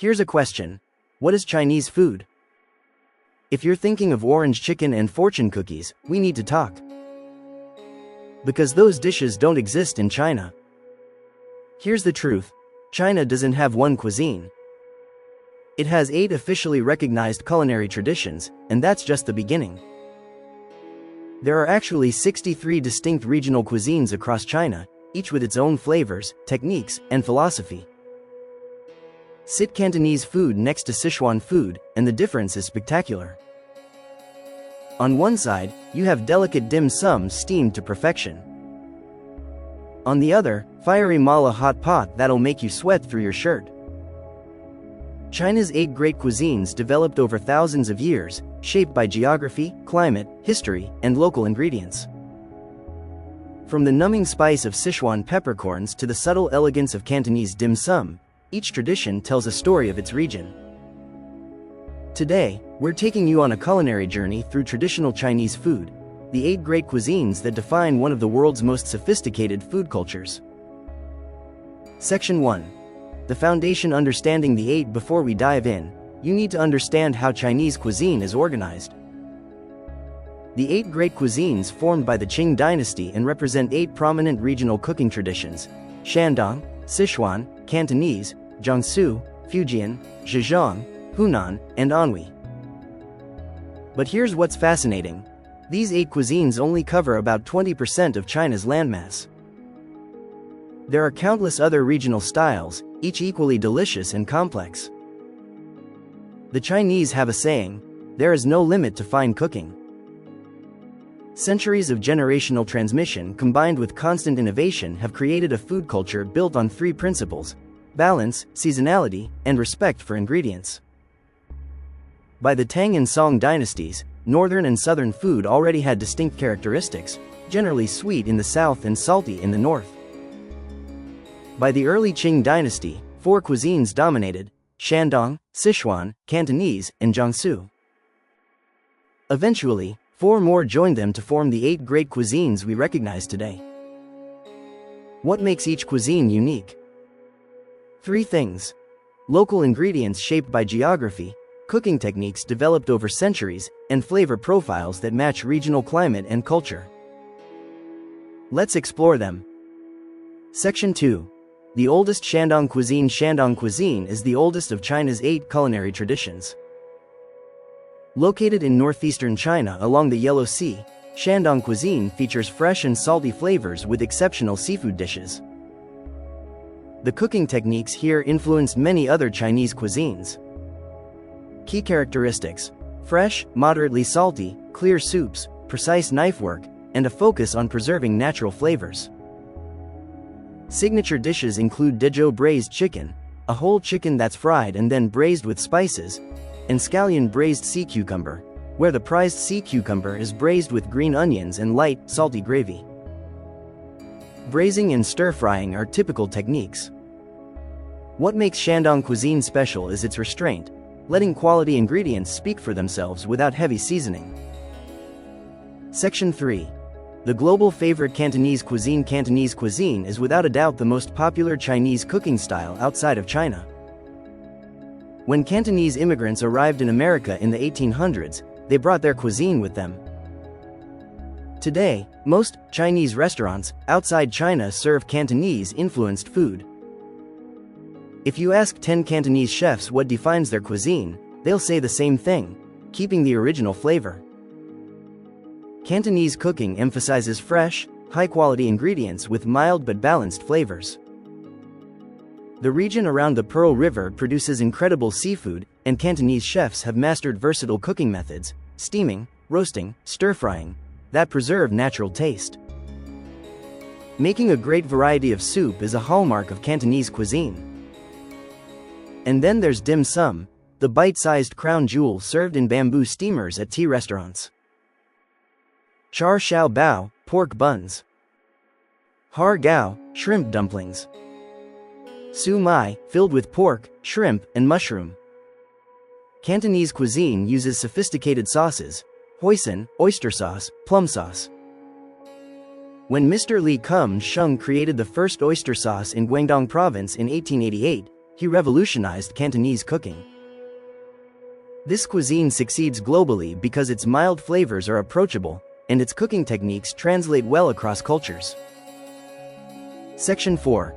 Here's a question. What is Chinese food? If you're thinking of orange chicken and fortune cookies, we need to talk. Because those dishes don't exist in China. Here's the truth. China doesn't have one cuisine. It has 8 officially recognized culinary traditions, and that's just the beginning. There are actually 63 distinct regional cuisines across China, each with its own flavors, techniques, and philosophy. Sit Cantonese food next to Sichuan food, and the difference is spectacular. On one side, you have delicate dim sum steamed to perfection. On the other, fiery málà hot pot that'll make you sweat through your shirt. China's 8 great cuisines developed over thousands of years, shaped by geography, climate, history, and local ingredients. From the numbing spice of Sichuan peppercorns to the subtle elegance of Cantonese dim sum, each tradition tells a story of its region. Today, we're taking you on a culinary journey through traditional Chinese food, the 8 great cuisines that define one of the world's most sophisticated food cultures. Section 1. The foundation. Understanding the 8. Before we dive in, you need to understand how Chinese cuisine is organized. The 8 great cuisines formed by the Qing dynasty and represent 8 prominent regional cooking traditions: Shandong, Sichuan, Cantonese, Jiangsu, Fujian, Zhejiang, Hunan, and Anhui. But here's what's fascinating. These 8 cuisines only cover about 20% of China's landmass. There are countless other regional styles, each equally delicious and complex. The Chinese have a saying, "There is no limit to fine cooking." Centuries of generational transmission combined with constant innovation have created a food culture built on 3 principles: balance, seasonality, and respect for ingredients. By the Tang and Song dynasties, northern and southern food already had distinct characteristics, generally sweet in the south and salty in the north. By the early Qing dynasty, 4 cuisines dominated: Shandong, Sichuan, Cantonese, and Jiangsu. Eventually, 4 more joined them to form the 8 great cuisines we recognize today. What makes each cuisine unique? 3 things. Local ingredients shaped by geography, cooking techniques developed over centuries, and flavor profiles that match regional climate and culture. Let's explore them. Section 2. The oldest Shandong cuisine. Shandong cuisine is the oldest of China's 8 culinary traditions. Located in northeastern China along the Yellow Sea, Shandong cuisine features fresh and salty flavors with exceptional seafood dishes. The cooking techniques here influenced many other Chinese cuisines. Key characteristics: fresh, moderately salty, clear soups, precise knife work, and a focus on preserving natural flavors. Signature dishes include Dezhou braised chicken, a whole chicken that's fried and then braised with spices, and scallion braised sea cucumber, where the prized sea cucumber is braised with green onions and light, salty gravy. Braising and stir-frying are typical techniques. What makes Shandong cuisine special is its restraint, letting quality ingredients speak for themselves without heavy seasoning. Section 3. The global favorite Cantonese cuisine. Cantonese cuisine is without a doubt the most popular Chinese cooking style outside of China. When Cantonese immigrants arrived in America in the 1800s, they brought their cuisine with them. Today, most Chinese restaurants outside China serve Cantonese-influenced food. If you ask 10 Cantonese chefs what defines their cuisine, they'll say the same thing: keeping the original flavor. Cantonese cooking emphasizes fresh, high-quality ingredients with mild but balanced flavors. The region around the Pearl River produces incredible seafood, and Cantonese chefs have mastered versatile cooking methods: steaming, roasting, stir-frying, that preserve natural taste. Making a great variety of soup is a hallmark of Cantonese cuisine. And then there's dim sum, the bite-sized crown jewel served in bamboo steamers at tea restaurants. Char shao bao, pork buns. Har gao, shrimp dumplings. Su mai, filled with pork, shrimp, and mushroom. Cantonese cuisine uses sophisticated sauces: hoisin, oyster sauce, plum sauce. When Mr. Li Kum Sheng created the first oyster sauce in Guangdong province in 1888, he revolutionized Cantonese cooking. This cuisine succeeds globally because its mild flavors are approachable, and its cooking techniques translate well across cultures. Section 4.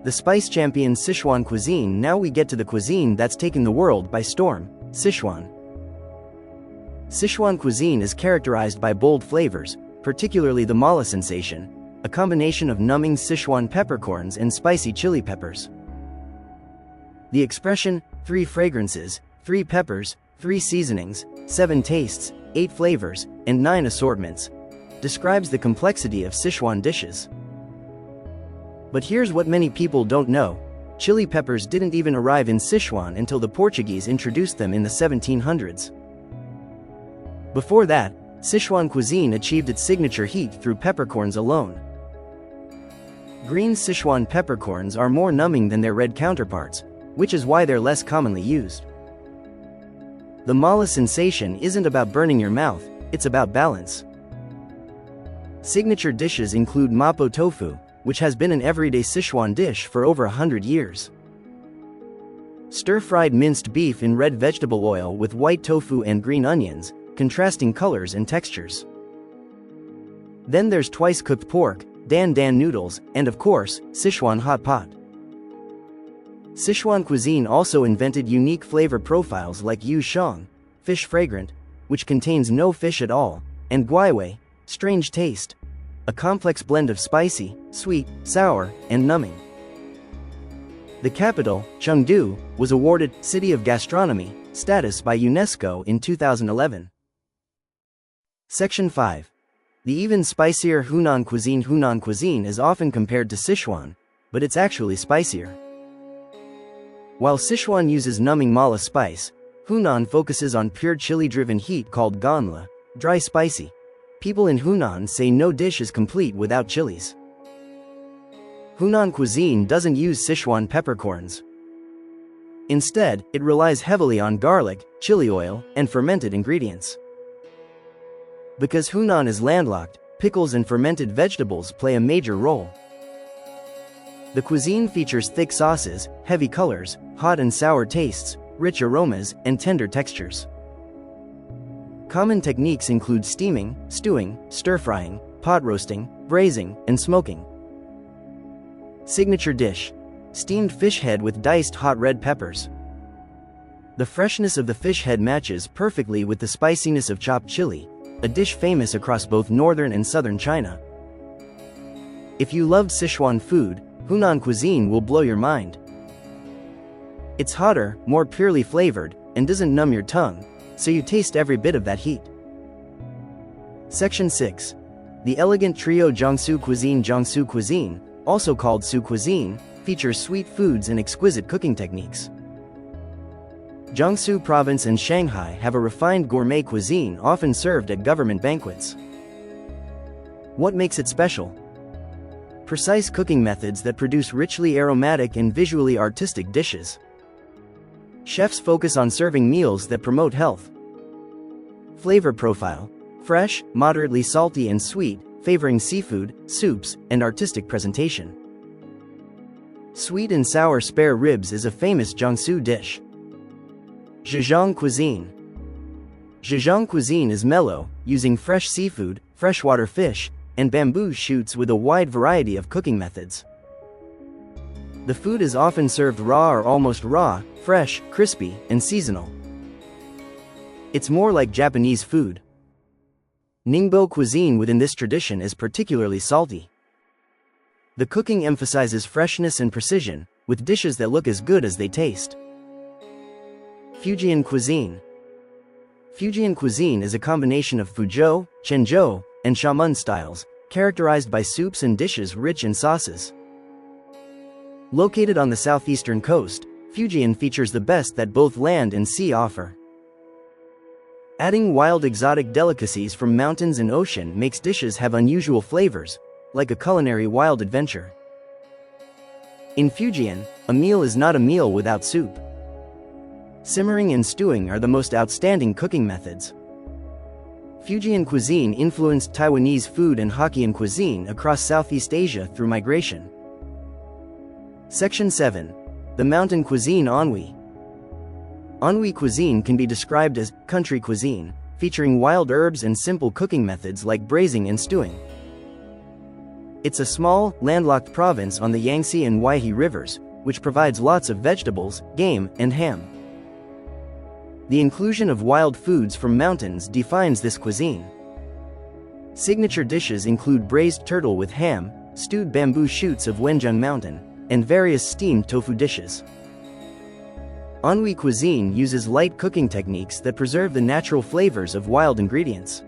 The Spice Champion Sichuan Cuisine. Now we get to the cuisine that's taken the world by storm, Sichuan. Sichuan cuisine is characterized by bold flavors, particularly the málà sensation, a combination of numbing Sichuan peppercorns and spicy chili peppers. The expression, 3 fragrances, 3 peppers, 3 seasonings, 7 tastes, 8 flavors, and 9 assortments, describes the complexity of Sichuan dishes. But here's what many people don't know: chili peppers didn't even arrive in Sichuan until the Portuguese introduced them in the 1700s. Before that, Sichuan cuisine achieved its signature heat through peppercorns alone. Green Sichuan peppercorns are more numbing than their red counterparts, which is why they're less commonly used. The málà sensation isn't about burning your mouth, it's about balance. Signature dishes include mapo tofu, which has been an everyday Sichuan dish for over 100 years. Stir-fried minced beef in red vegetable oil with white tofu and green onions, contrasting colors and textures. Then there's twice-cooked pork, dan dan noodles, and of course, Sichuan hot pot. Sichuan cuisine also invented unique flavor profiles like yu shang, fish fragrant, which contains no fish at all, and guaiwei, strange taste, a complex blend of spicy, sweet, sour, and numbing. The capital, Chengdu, was awarded City of Gastronomy status by UNESCO in 2011. Section 5. The even spicier Hunan cuisine. Hunan cuisine is often compared to Sichuan, but it's actually spicier. While Sichuan uses numbing málà spice, Hunan focuses on pure chili-driven heat called ganla, dry spicy. People in Hunan say no dish is complete without chilies. Hunan cuisine doesn't use Sichuan peppercorns. Instead, it relies heavily on garlic, chili oil, and fermented ingredients. Because Hunan is landlocked, pickles and fermented vegetables play a major role. The cuisine features thick sauces, heavy colors, hot and sour tastes, rich aromas, and tender textures. Common techniques include steaming, stewing, stir-frying, pot roasting, braising, and smoking. Signature dish: steamed fish head with diced hot red peppers. The freshness of the fish head matches perfectly with the spiciness of chopped chili, a dish famous across both northern and southern China. If you loved Sichuan food, Hunan cuisine will blow your mind. It's hotter, more purely flavored, and doesn't numb your tongue, so you taste every bit of that heat. Section 6. The elegant trio Jiangsu cuisine. Jiangsu cuisine, also called Su cuisine, features sweet foods and exquisite cooking techniques. Jiangsu province and Shanghai have a refined gourmet cuisine often served at government banquets. What makes it special? Precise cooking methods that produce richly aromatic and visually artistic dishes. Chefs focus on serving meals that promote health. Flavor profile: fresh, moderately salty and sweet, favoring seafood, soups, and artistic presentation. Sweet and sour spare ribs is a famous Jiangsu dish. Zhejiang cuisine. Zhejiang cuisine is mellow, using fresh seafood, freshwater fish, and bamboo shoots with a wide variety of cooking methods. The food is often served raw or almost raw, fresh, crispy, and seasonal. It's more like Japanese food. Ningbo cuisine within this tradition is particularly salty. The cooking emphasizes freshness and precision, with dishes that look as good as they taste. Fujian cuisine. Fujian cuisine is a combination of Fuzhou, Quanzhou, and Xiamen styles, characterized by soups and dishes rich in sauces. Located on the southeastern coast, Fujian features the best that both land and sea offer. Adding wild exotic delicacies from mountains and ocean makes dishes have unusual flavors, like a culinary wild adventure. In Fujian, a meal is not a meal without soup. Simmering and stewing are the most outstanding cooking methods. Fujian cuisine influenced Taiwanese food and Hokkien cuisine across Southeast Asia through migration. Section 7. The mountain cuisine Anhui. Anhui cuisine can be described as country cuisine, featuring wild herbs and simple cooking methods like braising and stewing. It's a small, landlocked province on the Yangtze and Huaihe rivers, which provides lots of vegetables, game, and ham. The inclusion of wild foods from mountains defines this cuisine. Signature dishes include braised turtle with ham, stewed bamboo shoots of Wenjun Mountain, and various steamed tofu dishes. Anhui cuisine uses light cooking techniques that preserve the natural flavors of wild ingredients.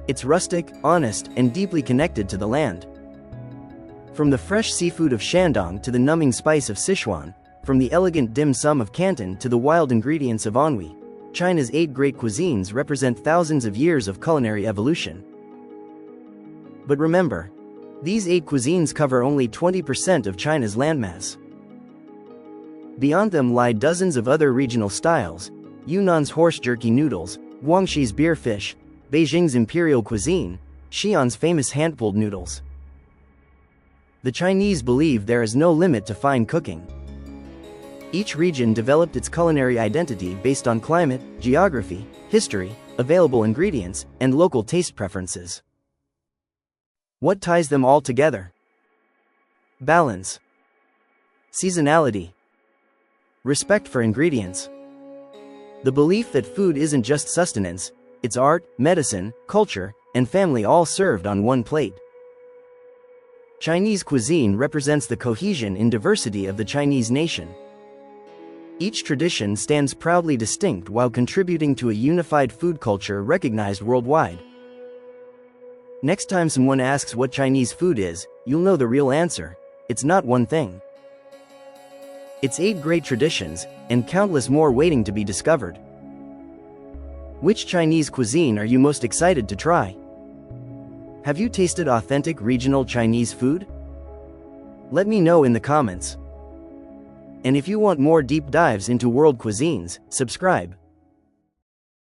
It's rustic, honest, and deeply connected to the land. From the fresh seafood of Shandong to the numbing spice of Sichuan, from the elegant dim sum of Canton to the wild ingredients of Anhui, China's 8 great cuisines represent thousands of years of culinary evolution. But remember, these 8 cuisines cover only 20% of China's landmass. Beyond them lie dozens of other regional styles: Yunnan's horse jerky noodles, Guangxi's beer fish, Beijing's imperial cuisine, Xi'an's famous hand-pulled noodles. The Chinese believe there is no limit to fine cooking. Each region developed its culinary identity based on climate, geography, history, available ingredients, and local taste preferences. What ties them all together? Balance, seasonality, respect for ingredients. The belief that food isn't just sustenance, it's art, medicine, culture, and family all served on one plate. Chinese cuisine represents the cohesion in diversity of the Chinese nation. Each tradition stands proudly distinct while contributing to a unified food culture recognized worldwide. Next time someone asks what Chinese food is, you'll know the real answer: it's not one thing. It's 8 great traditions, and countless more waiting to be discovered. Which Chinese cuisine are you most excited to try? Have you tasted authentic regional Chinese food? Let me know in the comments. And if you want more deep dives into world cuisines, subscribe.